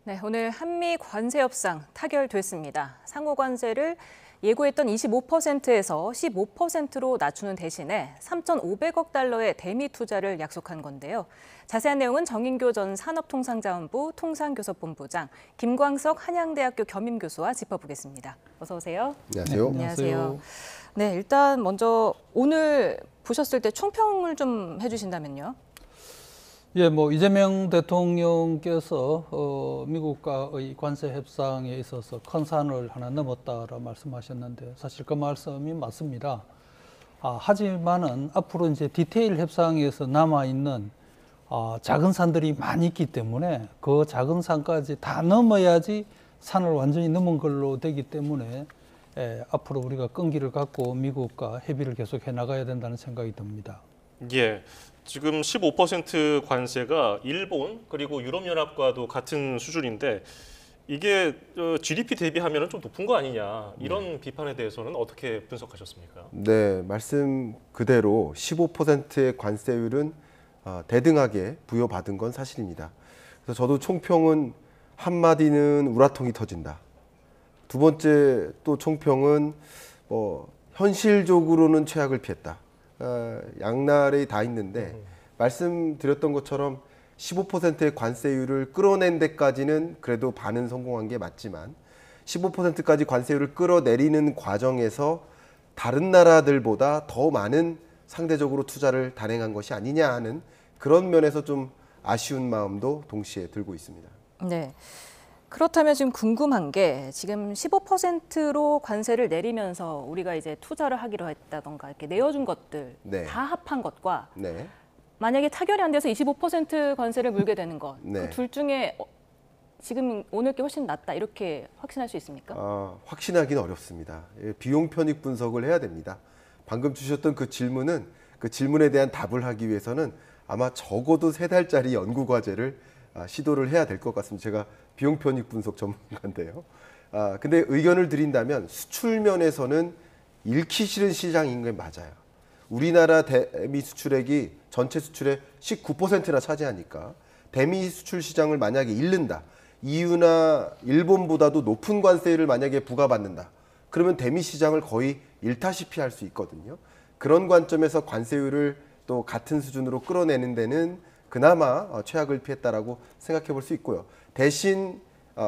네, 오늘 한미 관세 협상 타결됐습니다. 상호 관세를 예고했던 25%에서 15%로 낮추는 대신에 3,500억 달러의 대미 투자를 약속한 건데요. 자세한 내용은 정인교 전 산업통상자원부 통상교섭본부장, 김광석 한양대학교 겸임교수와 짚어보겠습니다. 어서 오세요. 안녕하세요. 네, 안녕하세요. 네, 일단 먼저 오늘 보셨을 때 총평을 좀 해주신다면요. 예, 이재명 대통령께서 미국과의 관세 협상에 있어서 큰 산을 하나 넘었다라 말씀하셨는데 사실 그 말씀이 맞습니다. 하지만은 앞으로 이제 디테일 협상에서 남아 있는 작은 산들이 많이 있기 때문에 그 작은 산까지 다 넘어야지 산을 완전히 넘은 걸로 되기 때문에 앞으로 우리가 끈기를 갖고 미국과 협의를 계속해 나가야 된다는 생각이 듭니다. 예. 지금 15% 관세가 일본 그리고 유럽연합과도 같은 수준인데 이게 GDP 대비하면 좀 높은 거 아니냐 이런 비판에 대해서는 어떻게 분석하셨습니까? 네, 말씀 그대로 15%의 관세율은 대등하게 부여받은 건 사실입니다. 그래서 저도 총평은 한마디는 우라통이 터진다. 두 번째 또 총평은 현실적으로는 최악을 피했다. 양날이 다 있는데 말씀드렸던 것처럼 15%의 관세율을 끌어낸 데까지는 그래도 반은 성공한 게 맞지만 15%까지 관세율을 끌어내리는 과정에서 다른 나라들보다 더 많은 상대적으로 투자를 단행한 것이 아니냐 하는 그런 면에서 좀 아쉬운 마음도 동시에 들고 있습니다. 네. 그렇다면 지금 궁금한 게 지금 15%로 관세를 내리면서 우리가 이제 투자를 하기로 했다던가 이렇게 내어준 것들 네. 다 합한 것과 네. 만약에 타결이 안 돼서 25% 관세를 물게 되는 것, 네. 그 둘 중에 지금 오늘 게 훨씬 낫다 이렇게 확신할 수 있습니까? 확신하기는 어렵습니다. 비용 편익 분석을 해야 됩니다. 방금 주셨던 그 질문은 그 질문에 대한 답을 하기 위해서는 아마 적어도 3달짜리 연구 과제를 시도를 해야 될 것 같습니다. 제가 비용 편익 분석 전문가인데요. 근데 의견을 드린다면 수출 면에서는 잃기 싫은 시장인 게 맞아요. 우리나라 대미 수출액이 전체 수출의 19%나 차지하니까 대미 수출 시장을 만약에 잃는다. EU나 일본보다도 높은 관세를 만약에 부과받는다. 그러면 대미 시장을 거의 잃다시피 할 수 있거든요. 그런 관점에서 관세율을 또 같은 수준으로 끌어내는 데는 그나마 최악을 피했다라고 생각해 볼 수 있고요. 대신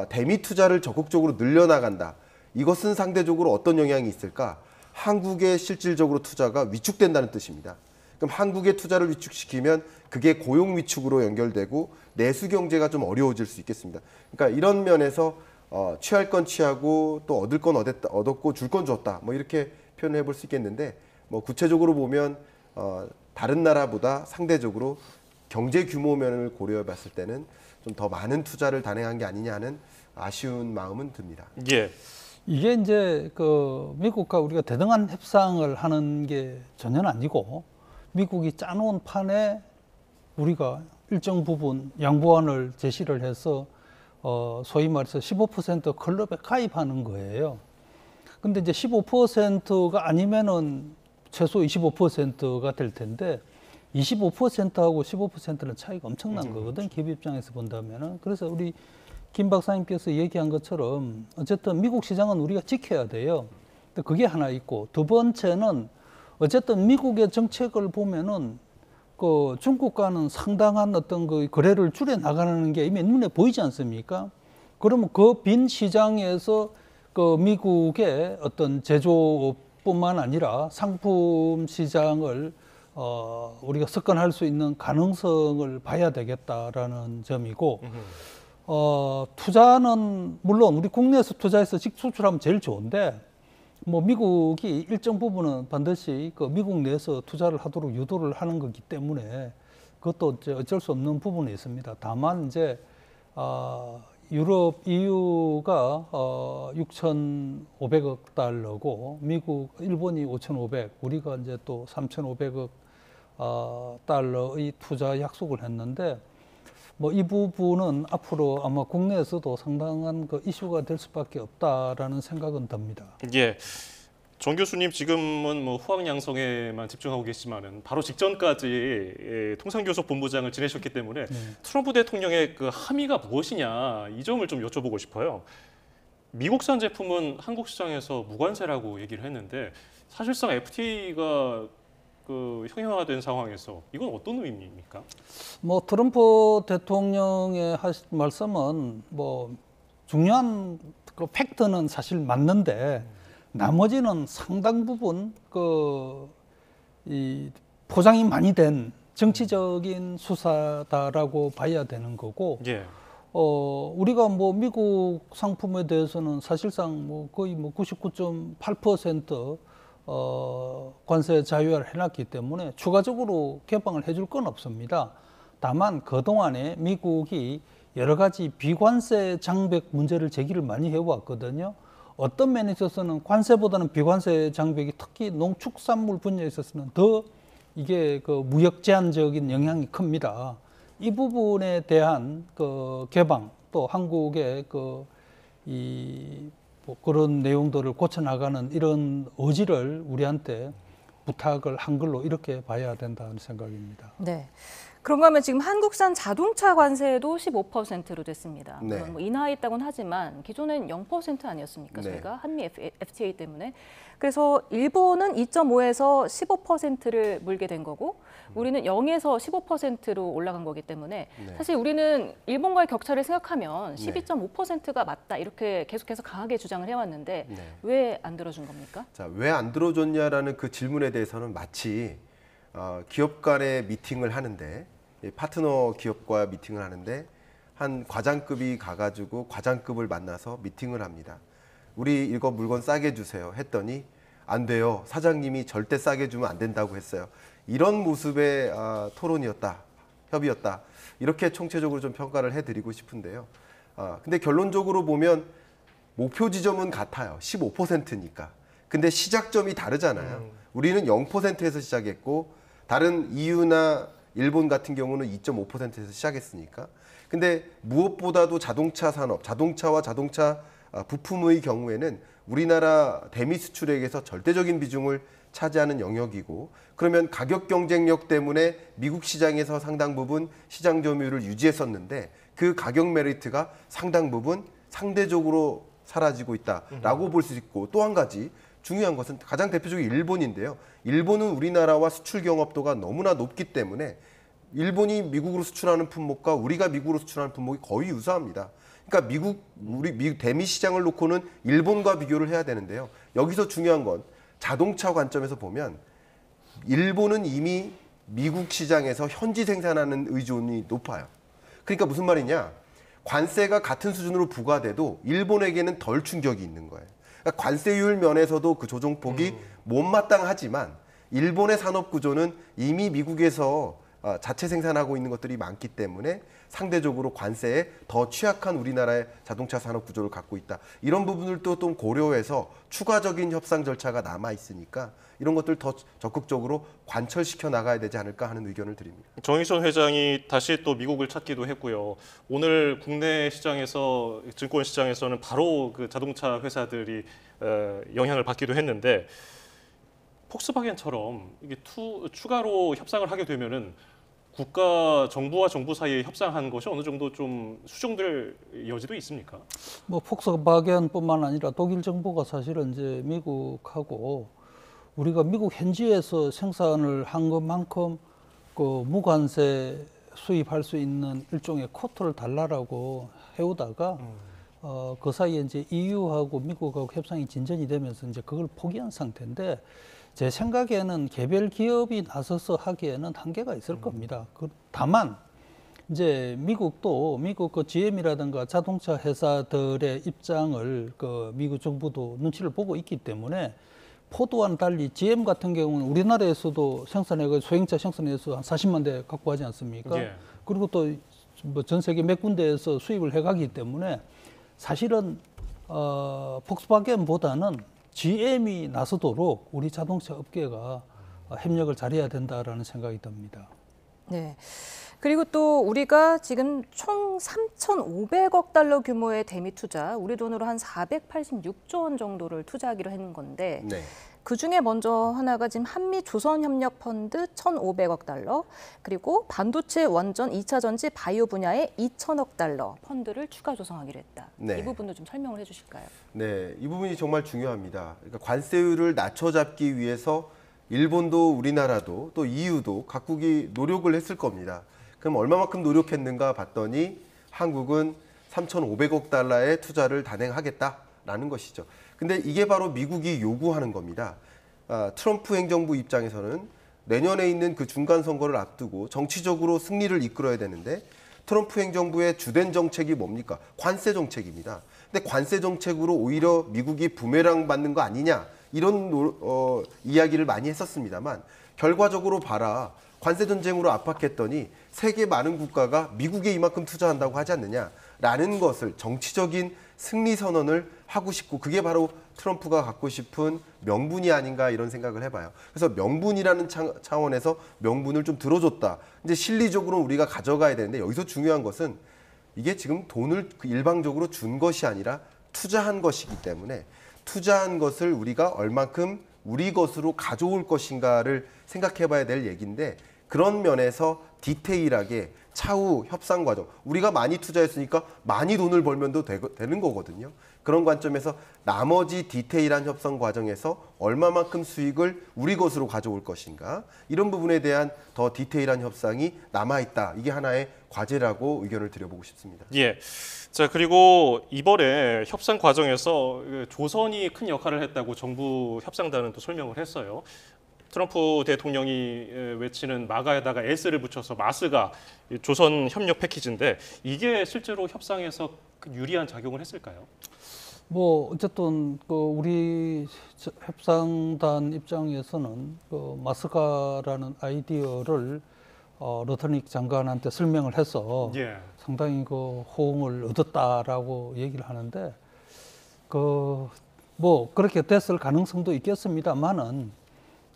대미 투자를 적극적으로 늘려나간다. 이것은 상대적으로 어떤 영향이 있을까? 한국의 실질적으로 투자가 위축된다는 뜻입니다. 그럼 한국의 투자를 위축시키면 그게 고용 위축으로 연결되고 내수 경제가 좀 어려워질 수 있겠습니다. 그러니까 이런 면에서 취할 건 취하고 또 얻을 건 얻었고 줄 건 줬다. 이렇게 표현해 볼 수 있겠는데 구체적으로 보면 다른 나라보다 상대적으로 경제 규모 면을 고려해 봤을 때는 좀 더 많은 투자를 단행한 게 아니냐 하는 아쉬운 마음은 듭니다. 예. 이게 이제 미국과 우리가 대등한 협상을 하는 게 전혀 아니고 미국이 짜놓은 판에 우리가 일정 부분 양보안을 제시를 해서 소위 말해서 15% 클럽에 가입하는 거예요. 근데 이제 15%가 아니면은 최소 25%가 될 텐데 25%하고 15%는 차이가 엄청난 거거든. 기업 입장에서 본다면은. 그래서 우리 김 박사님께서 얘기한 것처럼 어쨌든 미국 시장은 우리가 지켜야 돼요. 근데 그게 하나 있고 두 번째는 어쨌든 미국의 정책을 보면은 그 중국과는 상당한 어떤 그 거래를 줄여 나가는 게 이미 눈에 보이지 않습니까? 그러면 그 빈 시장에서 그 미국의 어떤 제조업뿐만 아니라 상품 시장을 우리가 석권할 수 있는 가능성을 봐야 되겠다라는 점이고 투자는 물론 우리 국내에서 투자해서 직수출하면 제일 좋은데 미국이 일정 부분은 반드시 그 미국 내에서 투자를 하도록 유도를 하는 거기 때문에 그것도 이제 어쩔 수 없는 부분이 있습니다. 다만 이제 유럽 EU가 6,500억 달러고 일본이 5,500, 우리가 이제 또 3,500억 달러의 투자 약속을 했는데 이 부분은 앞으로 아마 국내에서도 상당한 그 이슈가 될 수밖에 없다라는 생각은 듭니다. 예. 정 교수님 지금은 뭐 후학 양성에만 집중하고 계시지만은 바로 직전까지 통상교섭본부장을 지내셨기 때문에 트럼프 대통령의 그 함의가 무엇이냐 이 점을 좀 여쭤보고 싶어요. 미국산 제품은 한국 시장에서 무관세라고 얘기를 했는데 사실상 FTA가 그 형용화된 상황에서 이건 어떤 의미입니까? 뭐 트럼프 대통령의 하신 말씀은 뭐 중요한 그 팩트는 사실 맞는데 나머지는 상당 부분 이 포장이 많이 된 정치적인 수사다라고 봐야 되는 거고, 예. 우리가 뭐 미국 상품에 대해서는 사실상 뭐 거의 뭐 99.8% 관세 자유화를 해놨기 때문에 추가적으로 개방을 해줄 건 없습니다. 다만 그동안에 미국이 여러 가지 비관세 장벽 문제를 제기를 많이 해왔거든요. 어떤 면에 있어서는 관세보다는 비관세 장벽이 특히 농축산물 분야에 있어서는 더 이게 그 무역 제한적인 영향이 큽니다. 이 부분에 대한 그 개방 또 한국의 뭐 그런 내용들을 고쳐 나가는 이런 의지를 우리한테 부탁을 한 걸로 이렇게 봐야 된다는 생각입니다. 네. 그런가 하면 지금 한국산 자동차 관세도 15%로 됐습니다. 네. 물론 뭐 인하했다고는 하지만 기존엔 0% 아니었습니까? 네. 저희가 한미 FTA 때문에. 그래서 일본은 2.5에서 15%를 물게 된 거고 우리는 0에서 15%로 올라간 거기 때문에 네. 사실 우리는 일본과의 격차를 생각하면 12.5%가 맞다 이렇게 계속해서 강하게 주장을 해왔는데 네. 왜 안 들어준 겁니까? 자, 왜 안 들어줬냐라는 그 질문에 대해서는 마치 기업 간의 미팅을 하는데 파트너 기업과 미팅을 하는데 한 과장급이 가가지고 과장급을 만나서 미팅을 합니다. 우리 이거 물건 싸게 주세요 했더니 안 돼요. 사장님이 절대 싸게 주면 안 된다고 했어요. 이런 모습의 토론이었다, 협의였다. 이렇게 총체적으로 좀 평가를 해드리고 싶은데요. 근데 결론적으로 보면 목표 지점은 같아요. 15%니까. 근데 시작점이 다르잖아요. 우리는 0%에서 시작했고 다른 EU나 일본 같은 경우는 2.5%에서 시작했으니까. 근데 무엇보다도 자동차 산업, 자동차와 자동차 부품의 경우에는 우리나라 대미 수출액에서 절대적인 비중을 차지하는 영역이고 그러면 가격 경쟁력 때문에 미국 시장에서 상당 부분 시장 점유율을 유지했었는데 그 가격 메리트가 상당 부분 상대적으로 사라지고 있다라고 볼 수 있고 또 한 가지 중요한 것은 가장 대표적인 일본인데요. 일본은 우리나라와 수출 경합도가 너무나 높기 때문에 일본이 미국으로 수출하는 품목과 우리가 미국으로 수출하는 품목이 거의 유사합니다. 그러니까 우리 대미 시장을 놓고는 일본과 비교를 해야 되는데요. 여기서 중요한 건 자동차 관점에서 보면 일본은 이미 미국 시장에서 현지 생산하는 의존이 높아요. 그러니까 무슨 말이냐? 관세가 같은 수준으로 부과돼도 일본에게는 덜 충격이 있는 거예요. 그러니까 관세율 면에서도 그 조정폭이 못마땅하지만 일본의 산업 구조는 이미 미국에서 자체 생산하고 있는 것들이 많기 때문에 상대적으로 관세에 더 취약한 우리나라의 자동차 산업 구조를 갖고 있다. 이런 부분들도 좀 고려해서 추가적인 협상 절차가 남아 있으니까 이런 것들 더 적극적으로 관철시켜 나가야 되지 않을까 하는 의견을 드립니다. 정의선 회장이 다시 또 미국을 찾기도 했고요. 오늘 국내 시장에서 증권 시장에서는 바로 그 자동차 회사들이 영향을 받기도 했는데 폭스바겐처럼 이게 추가로 협상을 하게 되면은 국가 정부와 정부 사이에 협상한 것이 어느 정도 좀 수정될 여지도 있습니까? 뭐 폭스바겐뿐만 아니라 독일 정부가 사실은 이제 미국하고 우리가 미국 현지에서 생산을 한 것만큼 그 무관세 수입할 수 있는 일종의 쿼터를 달라라고 해오다가 그 사이에 이제 EU하고 미국하고 협상이 진전이 되면서 이제 그걸 포기한 상태인데 제 생각에는 개별 기업이 나서서 하기에는 한계가 있을 겁니다. 다만 이제 미국도 미국 그 GM이라든가 자동차 회사들의 입장을 그 미국 정부도 눈치를 보고 있기 때문에 포드와는 달리 GM 같은 경우는 우리나라에서도 생산해서 소형차 생산해서 한 40만 대 갖고 가지 않습니까? 예. 그리고 또 뭐 전 세계 몇 군데에서 수입을 해가기 때문에 사실은 폭스바겐보다는 GM이 나서도록 우리 자동차 업계가 협력을 잘해야 된다라는 생각이 듭니다. 네. 그리고 또 우리가 지금 총 3,500억 달러 규모의 대미 투자, 우리 돈으로 한 486조 원 정도를 투자하기로 했는 건데 네. 그중에 먼저 하나가 지금 한미조선협력펀드 1,500억 달러, 그리고 반도체 원전 2차 전지 바이오 분야에 2,000억 달러 펀드를 추가 조성하기로 했다. 네. 이 부분도 좀 설명을 해주실까요? 네, 이 부분이 정말 중요합니다. 그러니까 관세율을 낮춰잡기 위해서 일본도 우리나라도 또 EU도 각국이 노력을 했을 겁니다. 그럼 얼마만큼 노력했는가 봤더니 한국은 3,500억 달러의 투자를 단행하겠다라는 것이죠. 근데 이게 바로 미국이 요구하는 겁니다. 트럼프 행정부 입장에서는 내년에 있는 그 중간 선거를 앞두고 정치적으로 승리를 이끌어야 되는데 트럼프 행정부의 주된 정책이 뭡니까? 관세 정책입니다. 근데 관세 정책으로 오히려 미국이 부메랑 받는 거 아니냐 이런 이야기를 많이 했었습니다만 결과적으로 봐라. 관세 전쟁으로 압박했더니 세계 많은 국가가 미국에 이만큼 투자한다고 하지 않느냐라는 것을 정치적인 승리 선언을 하고 싶고 그게 바로 트럼프가 갖고 싶은 명분이 아닌가 이런 생각을 해봐요. 그래서 명분이라는 차원에서 명분을 좀 들어줬다. 이제 실리적으로 우리가 가져가야 되는데 여기서 중요한 것은 이게 지금 돈을 일방적으로 준 것이 아니라 투자한 것이기 때문에 투자한 것을 우리가 얼만큼 우리 것으로 가져올 것인가를 생각해봐야 될 얘기인데 그런 면에서 디테일하게 차후 협상 과정 우리가 많이 투자했으니까 많이 돈을 벌면 되는 거거든요. 그런 관점에서 나머지 디테일한 협상 과정에서 얼마만큼 수익을 우리 것으로 가져올 것인가 이런 부분에 대한 더 디테일한 협상이 남아있다. 이게 하나의 과제라고 의견을 드려보고 싶습니다. 예. 자, 그리고 이번에 협상 과정에서 조선이 큰 역할을 했다고 정부 협상단은 또 설명을 했어요. 트럼프 대통령이 외치는 마가에다가 S를 붙여서 마스가 조선 협력 패키지인데 이게 실제로 협상에서 유리한 작용을 했을까요? 뭐 어쨌든 그 우리 협상단 입장에서는 그 마스가라는 아이디어를 러터닉 장관한테 설명을 해서 예. 상당히 그 호응을 얻었다라고 얘기를 하는데 그 뭐 그렇게 됐을 가능성도 있겠습니다만은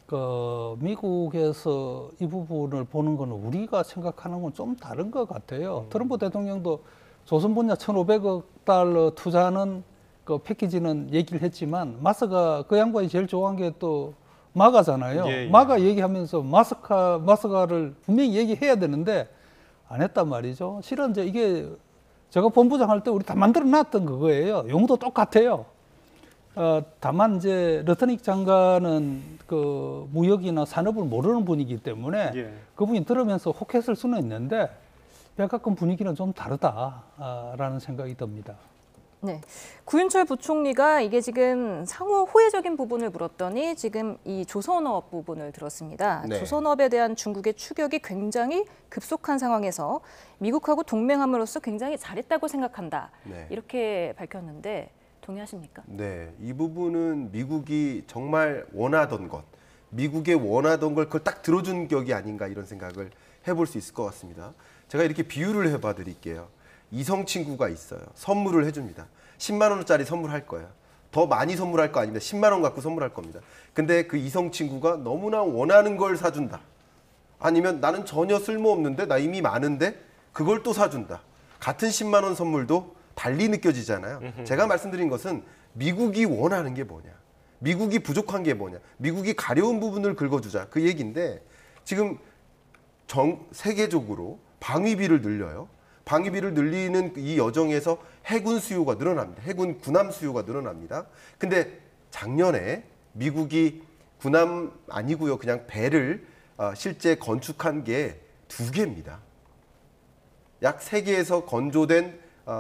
그 미국에서 이 부분을 보는 거는 우리가 생각하는 건 좀 다른 것 같아요. 트럼프 대통령도 조선 분야 1,500억 달러 투자하는 그 패키지는 얘기를 했지만 마스가 그 양반이 제일 좋아한 게 또 마가잖아요. 예, 예. 마가 얘기하면서 마스가를 분명히 얘기해야 되는데 안 했단 말이죠. 실은 이제 이게 제가 본부장 할 때 우리 다 만들어 놨던 그거예요. 용도 똑같아요. 다만 이제 러터닉 장관은 그 무역이나 산업을 모르는 분이기 때문에 예. 그분이 들으면서 혹했을 수는 있는데 백악관 분위기는 좀 다르다라는 생각이 듭니다. 네, 구윤철 부총리가 이게 지금 상호 호혜적인 부분을 물었더니 지금 이 조선업 부분을 들었습니다. 네. 조선업에 대한 중국의 추격이 굉장히 급속한 상황에서 미국하고 동맹함으로써 굉장히 잘했다고 생각한다. 네. 이렇게 밝혔는데 동의하십니까? 네, 이 부분은 미국이 정말 원하던 것, 미국의 원하던 걸 그걸 딱 들어준 격이 아닌가 이런 생각을 해볼 수 있을 것 같습니다. 제가 이렇게 비유를 해봐 드릴게요. 이성 친구가 있어요. 선물을 해줍니다. 10만 원짜리 선물할 거예요. 더 많이 선물할 거 아닙니다. 10만 원 갖고 선물할 겁니다. 근데 그 이성 친구가 너무나 원하는 걸 사준다. 아니면 나는 전혀 쓸모없는데 나 이미 많은데 그걸 또 사준다. 같은 10만 원 선물도 달리 느껴지잖아요. 제가 말씀드린 것은 미국이 원하는 게 뭐냐. 미국이 부족한 게 뭐냐. 미국이 가려운 부분을 긁어주자. 그 얘기인데 지금 세계적으로 방위비를 늘려요. 방위비를 늘리는 이 여정에서 해군 수요가 늘어납니다. 해군 군함 수요가 늘어납니다. 근데 작년에 미국이 군함 아니고요. 그냥 배를 실제 건축한 게 2개입니다. 약 3개에서 건조된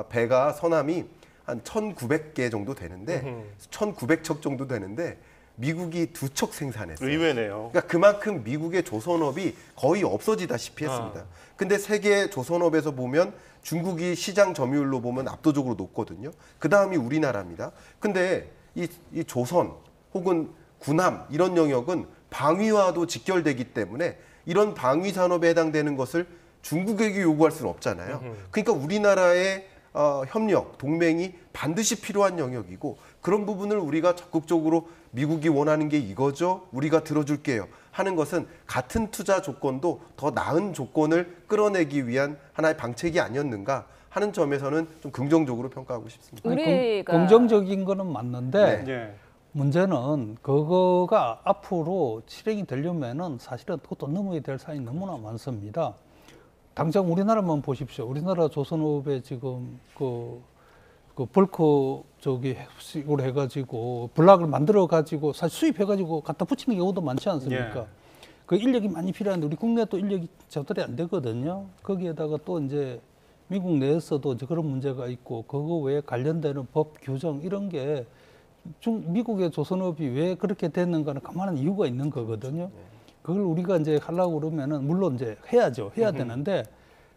배가 선함이 한 1,900개 정도 되는데 1,900척 정도 되는데 미국이 2척 생산했어요. 의외네요. 그러니까 그만큼 미국의 조선업이 거의 없어지다시피 했습니다. 근데 세계 조선업에서 보면 중국이 시장 점유율로 보면 압도적으로 높거든요. 그 다음이 우리나라입니다. 근데 이 조선 혹은 군함 이런 영역은 방위와도 직결되기 때문에 이런 방위 산업에 해당되는 것을 중국에게 요구할 수는 없잖아요. 그러니까 우리나라의 협력, 동맹이 반드시 필요한 영역이고 그런 부분을 우리가 적극적으로 미국이 원하는 게 이거죠. 우리가 들어줄게요. 하는 것은 같은 투자 조건도 더 나은 조건을 끌어내기 위한 하나의 방책이 아니었는가 하는 점에서는 좀 긍정적으로 평가하고 싶습니다. 우리가 긍정적인 거는 맞는데 네. 예. 문제는 그거가 앞으로 실행이 되려면은 사실은 그것도 넘어야 될 사안이 너무나 많습니다. 당장 우리나라만 보십시오. 우리나라 조선업에 지금 그 벌크 이걸 해가지고 블락을 만들어가지고 사실 수입해가지고 갖다 붙이는 경우도 많지 않습니까? 예. 그 인력이 많이 필요한데 우리 국내에 또 인력이 조달이 안 되거든요. 거기에다가 또 이제 미국 내에서도 이제 그런 문제가 있고 그거 외에 관련되는 법 규정 이런 게 미국의 조선업이 왜 그렇게 됐는가는 그만한 이유가 있는 거거든요. 그걸 우리가 이제 하려고 그러면은 물론 이제 해야죠. 해야 되는데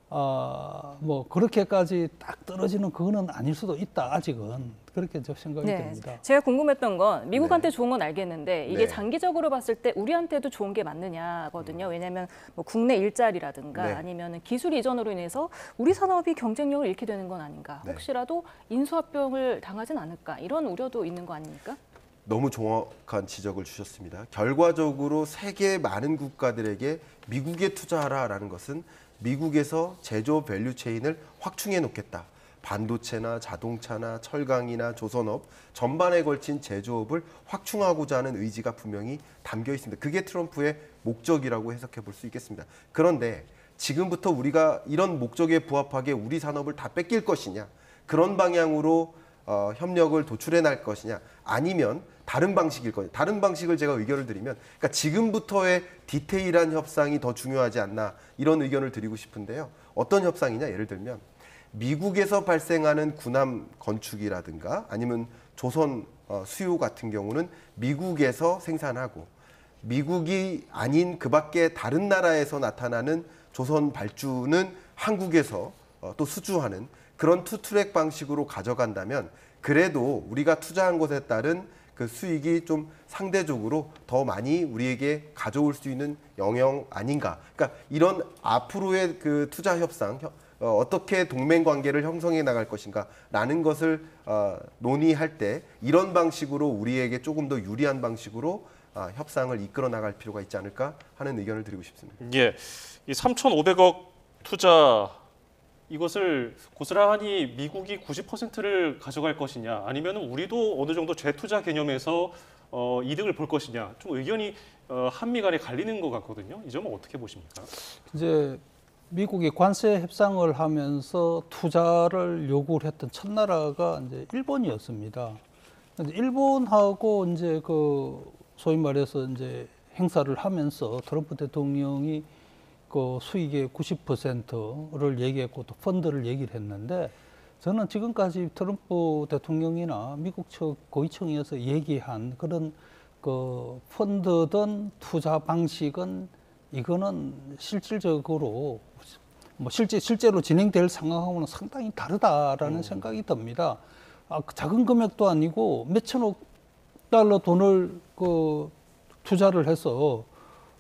뭐 그렇게까지 딱 떨어지는 그거는 아닐 수도 있다. 아직은 그렇게 저 생각이 됩니다. 제가 궁금했던 건 미국한테 좋은 건 알겠는데 이게 네. 장기적으로 봤을 때 우리한테도 좋은 게 맞느냐거든요. 왜냐하면 뭐 국내 일자리라든가 네. 아니면 기술 이전으로 인해서 우리 산업이 경쟁력을 잃게 되는 건 아닌가. 네. 혹시라도 인수합병을 당하진 않을까 이런 우려도 있는 거 아닙니까? 너무 정확한 지적을 주셨습니다. 결과적으로 세계 많은 국가들에게 미국에 투자하라라는 것은 미국에서 제조업 밸류체인을 확충해 놓겠다. 반도체나 자동차나 철강이나 조선업 전반에 걸친 제조업을 확충하고자 하는 의지가 분명히 담겨 있습니다. 그게 트럼프의 목적이라고 해석해 볼 수 있겠습니다. 그런데 지금부터 우리가 이런 목적에 부합하게 우리 산업을 다 뺏길 것이냐, 그런 방향으로 협력을 도출해 날 것이냐, 아니면 다른 방식일 거냐. 다른 방식을 제가 의견을 드리면, 그러니까 지금부터의 디테일한 협상이 더 중요하지 않나, 이런 의견을 드리고 싶은데요. 어떤 협상이냐, 예를 들면 미국에서 발생하는 군함 건축이라든가 아니면 조선 수요 같은 경우는 미국에서 생산하고, 미국이 아닌 그 밖에 다른 나라에서 나타나는 조선 발주는 한국에서 또 수주하는 그런 투트랙 방식으로 가져간다면 그래도 우리가 투자한 것에 따른 그 수익이 좀 상대적으로 더 많이 우리에게 가져올 수 있는 영역 아닌가. 그러니까 이런 앞으로의 그 투자 협상, 어떻게 동맹 관계를 형성해 나갈 것인가라는 것을 논의할 때 이런 방식으로 우리에게 조금 더 유리한 방식으로 협상을 이끌어 나갈 필요가 있지 않을까 하는 의견을 드리고 싶습니다. 예, 이 3,500억 투자 이것을 고스란히 미국이 90%를 가져갈 것이냐, 아니면 우리도 어느 정도 재투자 개념에서 이득을 볼 것이냐, 좀 의견이 한미 간에 갈리는 것 같거든요. 이 점은 어떻게 보십니까? 이제 미국이 관세 협상을 하면서 투자를 요구를 했던 첫 나라가 이제 일본이었습니다. 근데 일본하고 이제 그 소위 말해서 이제 행사를 하면서 트럼프 대통령이 그 수익의 90%를 얘기했고 또 펀드를 얘기를 했는데, 저는 지금까지 트럼프 대통령이나 미국 측 고위층에서 얘기한 그런 그 펀드든 투자 방식은 이거는 실질적으로 뭐 실제로 진행될 상황하고는 상당히 다르다라는 생각이 듭니다. 작은 금액도 아니고 몇천억 달러 돈을 그 투자를 해서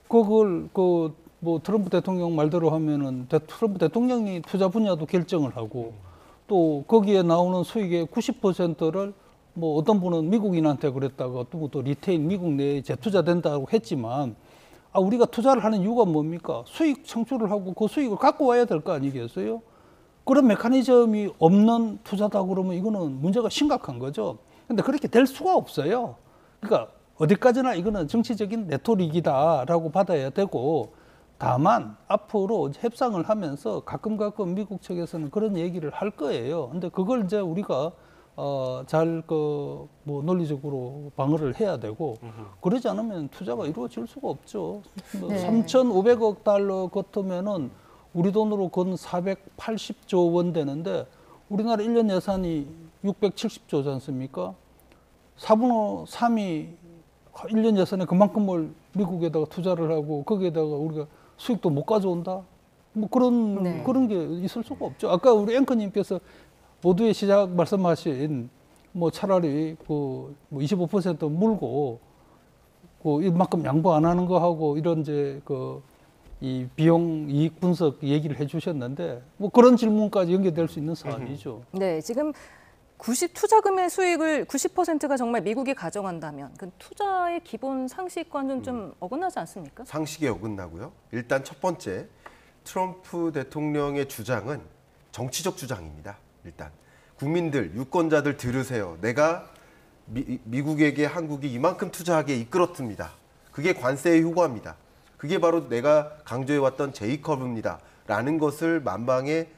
그걸 뭐 트럼프 대통령 말대로 하면은 트럼프 대통령이 투자 분야도 결정을 하고 또 거기에 나오는 수익의 90%를 뭐 어떤 분은 미국인한테 그랬다가 어떤 분도 리테일 미국 내에 재투자된다고 했지만, 우리가 투자를 하는 이유가 뭡니까? 수익 창출을 하고 그 수익을 갖고 와야 될 거 아니겠어요? 그런 메커니즘이 없는 투자다 그러면 이거는 문제가 심각한 거죠. 근데 그렇게 될 수가 없어요. 그러니까 어디까지나 이거는 정치적인 레토릭이다라고 받아야 되고, 다만 앞으로 협상을 하면서 가끔 미국 측에서는 그런 얘기를 할 거예요. 근데 그걸 이제 우리가 잘 뭐 논리적으로 방어를 해야 되고, 그러지 않으면 투자가 이루어질 수가 없죠. 네. 3,500억 달러 같으면은 우리 돈으로 건 480조 원 되는데 우리나라 1년 예산이 670조지 않습니까? 4분의 3이 1년 예산에 그만큼을 미국에다가 투자를 하고 거기에다가 우리가 수익도 못 가져온다? 뭐 그런 게 있을 수가 없죠. 아까 우리 앵커님께서 모두의 시작 말씀하신 뭐 차라리 뭐 25% 물고 이만큼 양보 안 하는 거 하고 이런 이제 이 비용 이익 분석 얘기를 해주셨는데 뭐 그런 질문까지 연계될 수 있는 사안이죠. 네, 지금 투자금의 수익을 90%가 정말 미국이 가져간다면 그 투자의 기본 상식과는 좀 어긋나지 않습니까? 상식에 어긋나고요. 일단 첫 번째, 트럼프 대통령의 주장은 정치적 주장입니다. 일단 국민들, 유권자들 들으세요. 내가 미국에게 한국이 이만큼 투자하게 이끌었습니다. 그게 관세의 효과입니다. 그게 바로 내가 강조해왔던 J커브입니다. 라는 것을 만방에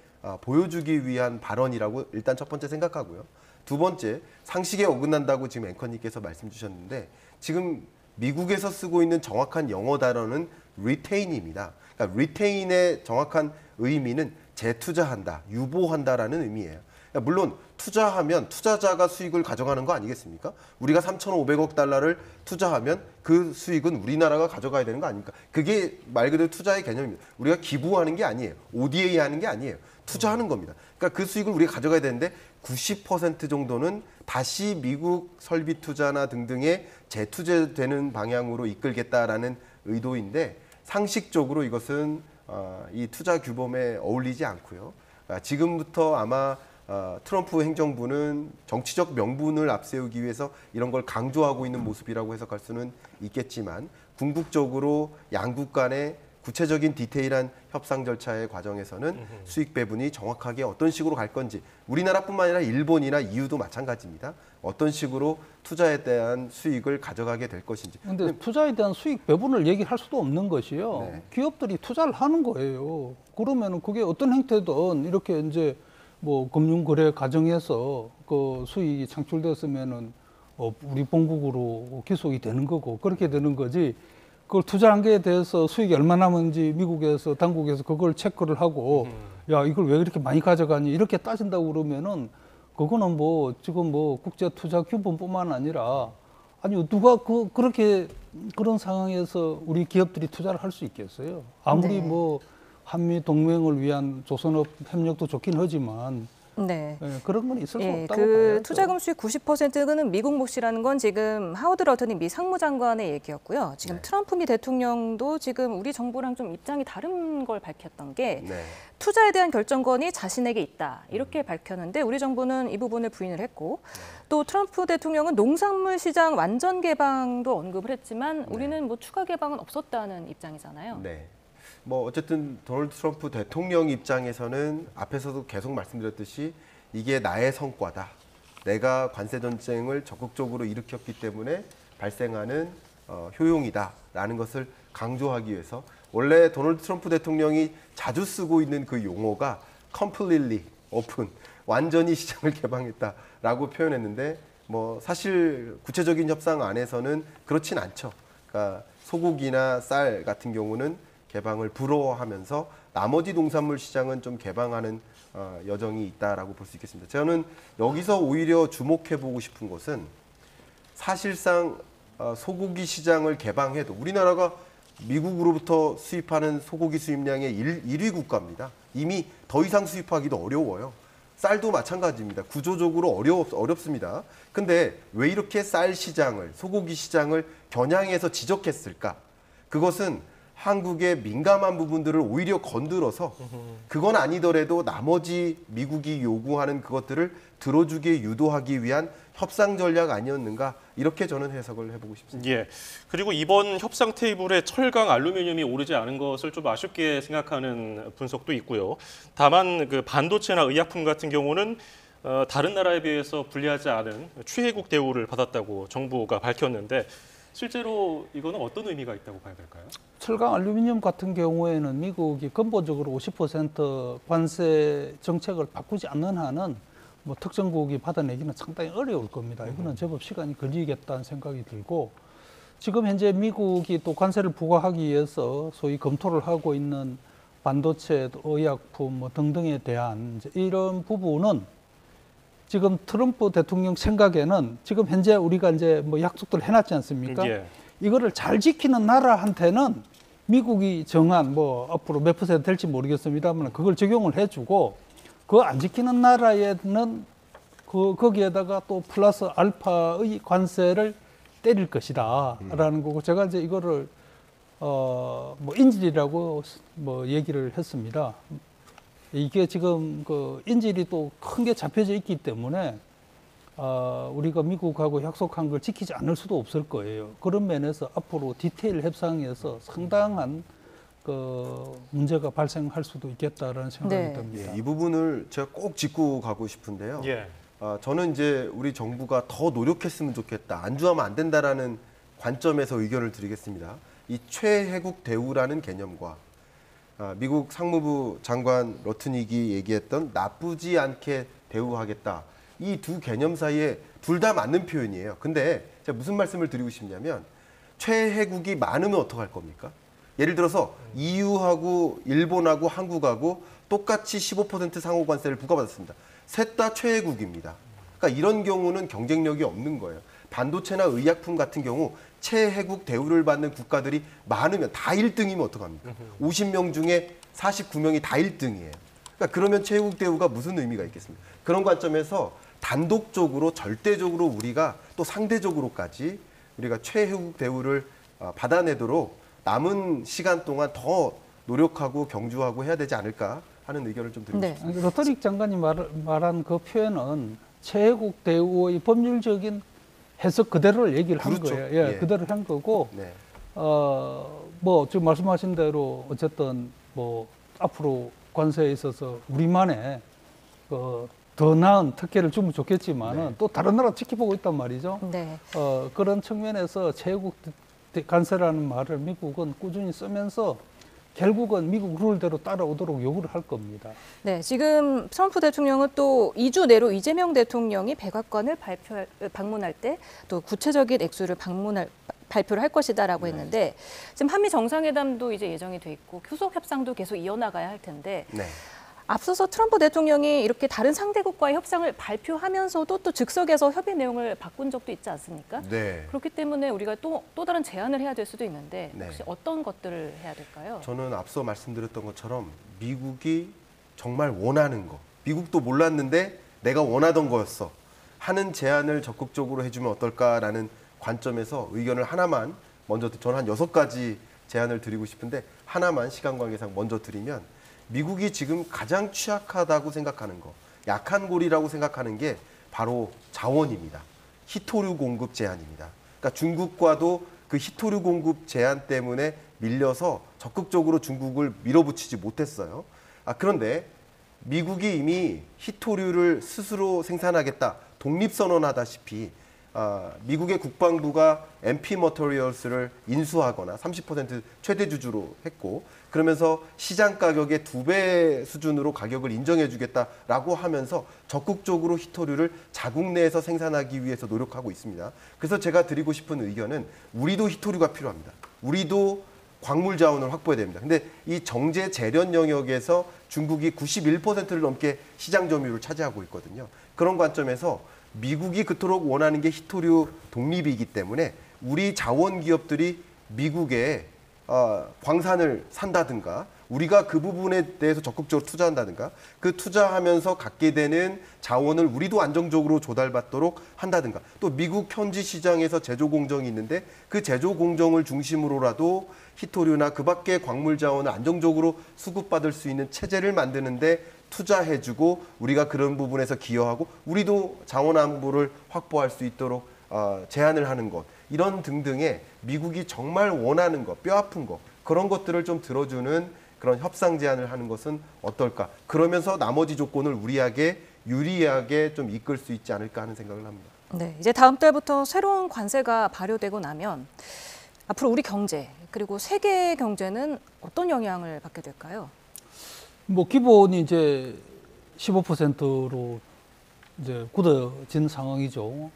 보여주기 위한 발언이라고 일단 첫 번째 생각하고요. 두 번째, 상식에 어긋난다고 지금 앵커님께서 말씀 주셨는데 지금 미국에서 쓰고 있는 정확한 영어 단어는 retain입니다. 그러니까 retain의 정확한 의미는 재투자한다, 유보한다라는 의미예요. 그러니까 물론 투자하면 투자자가 수익을 가져가는 거 아니겠습니까? 우리가 3,500억 달러를 투자하면 그 수익은 우리나라가 가져가야 되는 거 아닙니까? 그게 말 그대로 투자의 개념입니다. 우리가 기부하는 게 아니에요. ODA 하는 게 아니에요. 투자하는 겁니다. 그러니까 그 수익을 우리가 가져가야 되는데 90% 정도는 다시 미국 설비 투자나 등등에 재투자되는 방향으로 이끌겠다라는 의도인데 상식적으로 이것은 이 투자 규범에 어울리지 않고요. 지금부터 아마 트럼프 행정부는 정치적 명분을 앞세우기 위해서 이런 걸 강조하고 있는 모습이라고 해석할 수는 있겠지만 궁극적으로 양국 간의 구체적인 디테일한 협상 절차의 과정에서는 수익 배분이 정확하게 어떤 식으로 갈 건지 우리나라뿐만 아니라 일본이나 EU도 마찬가지입니다. 어떤 식으로 투자에 대한 수익을 가져가게 될 것인지. 그런데 투자에 대한 수익 배분을 얘기할 수도 없는 것이요. 네. 기업들이 투자를 하는 거예요. 그러면은 그게 어떤 형태든 이렇게 이제 뭐 금융거래 과정에서 그 수익이 창출됐으면은 우리 본국으로 기속이 되는 거고 그렇게 되는 거지. 그걸 투자한 게에 대해서 수익이 얼마 남은지 미국에서 당국에서 그걸 체크를 하고 야 이걸 왜 이렇게 많이 가져가니 이렇게 따진다고 그러면은 그거는 뭐 지금 뭐 국제 투자 규범뿐만 아니라 아니 누가 그렇게 그런 상황에서 우리 기업들이 투자를 할 수 있겠어요? 아무리 네. 뭐 한미 동맹을 위한 조선업 협력도 좋긴 하지만 네. 그런 건 있을 수 예, 없다고 그 봐야죠. 투자금 수익 90%는 미국 몫이라는 건 지금 하워드 러터니 미 상무장관의 얘기였고요. 지금 네. 트럼프 미 대통령도 지금 우리 정부랑 좀 입장이 다른 걸 밝혔던 게 네. 투자에 대한 결정권이 자신에게 있다. 이렇게 밝혔는데 우리 정부는 이 부분을 부인을 했고 또 트럼프 대통령은 농산물 시장 완전 개방도 언급을 했지만 우리는 뭐 추가 개방은 없었다는 입장이잖아요. 네. 뭐 어쨌든 도널드 트럼프 대통령 입장에서는 앞에서도 계속 말씀드렸듯이 이게 나의 성과다. 내가 관세 전쟁을 적극적으로 일으켰기 때문에 발생하는 효용이다라는 것을 강조하기 위해서 원래 도널드 트럼프 대통령이 자주 쓰고 있는 그 용어가 completely open, 완전히 시장을 개방했다라고 표현했는데 뭐 사실 구체적인 협상 안에서는 그렇진 않죠. 그러니까 소고기나 쌀 같은 경우는 개방을 불허하면서 나머지 농산물 시장은 좀 개방하는 여정이 있다라고 볼 수 있겠습니다. 저는 여기서 오히려 주목해보고 싶은 것은 사실상 소고기 시장을 개방해도 우리나라가 미국으로부터 수입하는 소고기 수입량의 1위 국가입니다. 이미 더 이상 수입하기도 어려워요. 쌀도 마찬가지입니다. 구조적으로 어렵습니다. 근데 왜 이렇게 쌀 시장을, 소고기 시장을 겨냥해서 지적했을까? 그것은 한국의 민감한 부분들을 오히려 건드려서 그건 아니더라도 나머지 미국이 요구하는 그것들을 들어주게 유도하기 위한 협상 전략 아니었는가 이렇게 저는 해석을 해보고 싶습니다. 예. 그리고 이번 협상 테이블에 철강, 알루미늄이 오르지 않은 것을 좀 아쉽게 생각하는 분석도 있고요. 다만 그 반도체나 의약품 같은 경우는 다른 나라에 비해서 불리하지 않은 최혜국 대우를 받았다고 정부가 밝혔는데 실제로 이거는 어떤 의미가 있다고 봐야 될까요? 철강 알루미늄 같은 경우에는 미국이 근본적으로 50% 관세 정책을 바꾸지 않는 한은 뭐 특정국이 받아내기는 상당히 어려울 겁니다. 이거는 제법 시간이 걸리겠다는 생각이 들고 지금 현재 미국이 또 관세를 부과하기 위해서 소위 검토를 하고 있는 반도체, 의약품 뭐 등등에 대한 이제 이런 부분은 지금 트럼프 대통령 생각에는 지금 현재 우리가 이제 뭐 약속들 해놨지 않습니까? 예. 이거를 잘 지키는 나라한테는 미국이 정한 뭐 앞으로 몇 퍼센트 될지 모르겠습니다만 그걸 적용을 해주고 그거 안 지키는 나라에는 거기에다가 또 플러스 알파의 관세를 때릴 것이다라는 거고 제가 이제 이거를 뭐 인질이라고 뭐 얘기를 했습니다. 이게 지금 그 인질이 또 큰 게 잡혀져 있기 때문에 우리가 미국하고 약속한 걸 지키지 않을 수도 없을 거예요. 그런 면에서 앞으로 디테일 협상에서 상당한 그 문제가 발생할 수도 있겠다라는 생각이 네. 듭니다. 이 부분을 제가 꼭 짚고 가고 싶은데요. 예. 저는 이제 우리 정부가 더 노력했으면 좋겠다. 안주하면 안 된다라는 관점에서 의견을 드리겠습니다. 이 최혜국 대우라는 개념과 미국 상무부 장관 러트닉이 얘기했던 나쁘지 않게 대우하겠다. 이 두 개념 사이에 둘 다 맞는 표현이에요. 근데 제가 무슨 말씀을 드리고 싶냐면 최혜국이 많으면 어떡할 겁니까? 예를 들어서 EU하고 일본하고 한국하고 똑같이 15% 상호 관세를 부과받았습니다. 셋 다 최혜국입니다. 그러니까 이런 경우는 경쟁력이 없는 거예요. 반도체나 의약품 같은 경우 최혜국 대우를 받는 국가들이 많으면 다 1등이면 어떡합니까? 50명 중에 49명이 다 1등이에요. 그러니까 그러면 최혜국 대우가 무슨 의미가 있겠습니까? 그런 관점에서 단독적으로 절대적으로 우리가 또 상대적으로까지 우리가 최혜국 대우를 받아내도록 남은 시간 동안 더 노력하고 경주하고 해야 되지 않을까 하는 의견을 좀 드리고 싶습니다. 로터릭 장관이 말한 그 표현은 최혜국 대우의 법률적인 해석 그대로를 얘기를 한 그렇죠. 거예요. 예, 예. 그대로 한 거고, 네. 뭐 지금 말씀하신 대로 어쨌든 뭐 앞으로 관세에 있어서 우리만의 더 나은 특혜를 주면 좋겠지만은 네. 또 다른 나라 지켜보고 있단 말이죠. 네. 그런 측면에서 최혜국 관세라는 말을 미국은 꾸준히 쓰면서 결국은 미국 룰대로 따라오도록 요구를 할 겁니다. 네, 지금 트럼프 대통령은 또 2주 내로 이재명 대통령이 백악관을 방문할 때 또 구체적인 액수를 발표를 할 것이다라고 했는데 지금 한미 정상회담도 이제 예정이 돼 있고 교섭 협상도 계속 이어나가야 할 텐데 네. 앞서서 트럼프 대통령이 이렇게 다른 상대국과의 협상을 발표하면서도 또 즉석에서 협의 내용을 바꾼 적도 있지 않습니까? 네. 그렇기 때문에 우리가 또 다른 제안을 해야 될 수도 있는데 네. 혹시 어떤 것들을 해야 될까요? 저는 앞서 말씀드렸던 것처럼 미국이 정말 원하는 거, 미국도 몰랐는데 내가 원하던 거였어 하는 제안을 적극적으로 해주면 어떨까라는 관점에서 의견을 하나만 먼저, 저는 한 6가지 제안을 드리고 싶은데 하나만 시간 관계상 먼저 드리면, 미국이 지금 가장 취약하다고 생각하는 거, 약한 고리라고 생각하는 게 바로 자원입니다. 히토류 공급 제한입니다. 그러니까 중국과도 그 히토류 공급 제한 때문에 밀려서 적극적으로 중국을 밀어붙이지 못했어요. 그런데 미국이 이미 히토류를 스스로 생산하겠다 독립선언하다시피 미국의 국방부가 MP 머터리얼스를 인수하거나 30% 최대 주주로 했고, 그러면서 시장 가격의 2배 수준으로 가격을 인정해 주겠다라고 하면서 적극적으로 히토류를 자국 내에서 생산하기 위해서 노력하고 있습니다. 그래서 제가 드리고 싶은 의견은 우리도 히토류가 필요합니다. 우리도 광물 자원을 확보해야 됩니다. 근데 이 정제 재련 영역에서 중국이 91%를 넘게 시장 점유율을 차지하고 있거든요. 그런 관점에서 미국이 그토록 원하는 게 히토류 독립이기 때문에 우리 자원 기업들이 미국에 광산을 산다든가, 우리가 그 부분에 대해서 적극적으로 투자한다든가, 그 투자하면서 갖게 되는 자원을 우리도 안정적으로 조달받도록 한다든가, 또 미국 현지 시장에서 제조 공정이 있는데 그 제조 공정을 중심으로라도 히토류나 그 밖의 광물 자원을 안정적으로 수급받을 수 있는 체제를 만드는데 투자해주고 우리가 그런 부분에서 기여하고 우리도 자원 안보를 확보할 수 있도록 제안을 하는 것, 이런 등등의 미국이 정말 원하는 것, 뼈아픈 것, 그런 것들을 좀 들어주는 그런 협상 제안을 하는 것은 어떨까? 그러면서 나머지 조건을 우리에게 유리하게 좀 이끌 수 있지 않을까 하는 생각을 합니다. 네, 이제 다음 달부터 새로운 관세가 발효되고 나면 앞으로 우리 경제 그리고 세계 경제는 어떤 영향을 받게 될까요? 뭐 기본이 이제 15%로 이제 굳어진 상황이죠.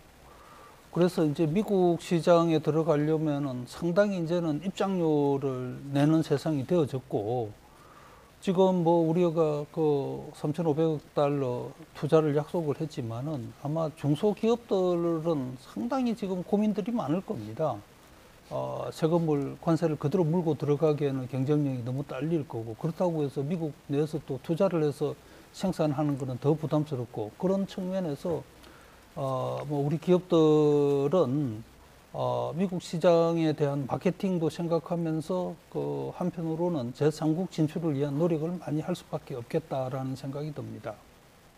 그래서 이제 미국 시장에 들어가려면은 상당히 이제는 입장료를 내는 세상이 되어졌고, 지금 뭐 우리가 그 3,500억 달러 투자를 약속을 했지만은 아마 중소기업들은 상당히 지금 고민들이 많을 겁니다. 세금을, 관세를 그대로 물고 들어가기에는 경쟁력이 너무 딸릴 거고, 그렇다고 해서 미국 내에서 또 투자를 해서 생산하는 것은 더 부담스럽고, 그런 측면에서 뭐 우리 기업들은 미국 시장에 대한 마케팅도 생각하면서 그 한편으로는 제3국 진출을 위한 노력을 많이 할 수밖에 없겠다라는 생각이 듭니다.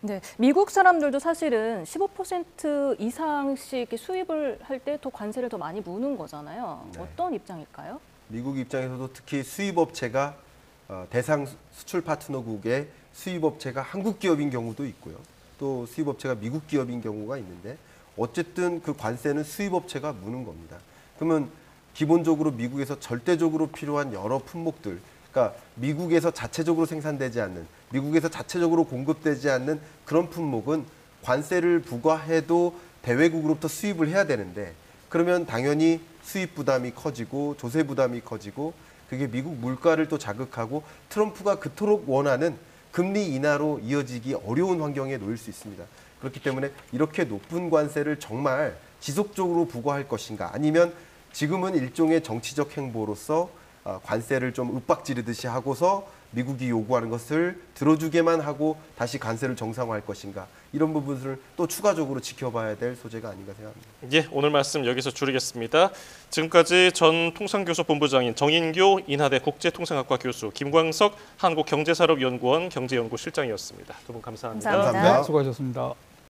네, 미국 사람들도 사실은 15% 이상씩 수입을 할 때 더 관세를 더 많이 무는 거잖아요. 네. 어떤 입장일까요? 미국 입장에서도 특히 수입업체가 대상 수출 파트너국의 수입업체가 한국 기업인 경우도 있고요. 또 수입업체가 미국 기업인 경우가 있는데 어쨌든 그 관세는 수입업체가 무는 겁니다. 그러면 기본적으로 미국에서 절대적으로 필요한 여러 품목들, 그러니까 미국에서 자체적으로 생산되지 않는, 미국에서 자체적으로 공급되지 않는 그런 품목은 관세를 부과해도 대외국으로부터 수입을 해야 되는데 그러면 당연히 수입 부담이 커지고 조세 부담이 커지고 그게 미국 물가를 또 자극하고 트럼프가 그토록 원하는 금리 인하로 이어지기 어려운 환경에 놓일 수 있습니다. 그렇기 때문에 이렇게 높은 관세를 정말 지속적으로 부과할 것인가 아니면 지금은 일종의 정치적 행보로서 관세를 좀 윽박지르듯이 하고서 미국이 요구하는 것을 들어주게만 하고 다시 관세를 정상화할 것인가 이런 부분을 또 추가적으로 지켜봐야 될 소재가 아닌가 생각합니다. 예, 오늘 말씀 여기서 줄이겠습니다. 지금까지 전 통상교섭본부장인 정인교 인하대 국제통상학과 교수, 김광석 한국경제산업연구원 경제연구실장이었습니다. 두 분 감사합니다. 감사합니다. 네, 수고하셨습니다.